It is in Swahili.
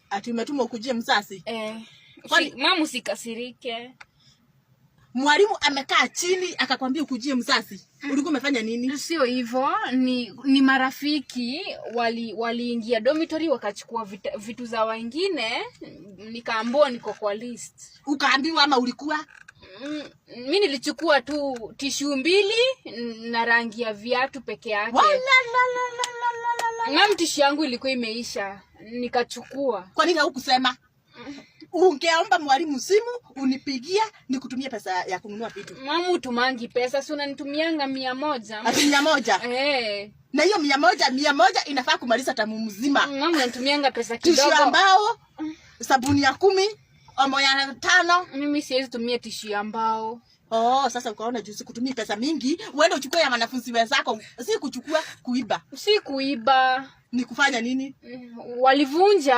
Ati umetumwa ukujie mzazi? Mama usikasirike. Mwalimu amekaa chini akakwambia ukujie mzazi. Ulikuwa umefanya nini? Sio hivyo, ni marafiki waliingia dormitory wakachukua vitu za wengine, nikaambiwa niko kwa list. Ukaambiwa ama ulikuwa? Mimi nilichukua tu tissue 2 na rangi ya viatu peke yake. Na tissue yangu ilikuwa imeisha, nikachukua. Kwa nini hukusema? Ungeomba mwalimu simu unipigia nikutumie pesa ya kununua vitu. Mama utumangi pesa, si unanitumianga 100. Ati 100? Na hiyo 100 inafaa kumaliza tamu mzima. Mama unanitumianga pesa kidogo. Tissue ambao sabuni ya 10, omo ya 5. Mimi siwezi tumia tissue ambao. Sasa ukaona juzi kutumia pesa mingi, uende uchukue ya wanafunzi wenzako, si kuchukua kuiba. Si kuiba. Ni kufanya nini? Walivunja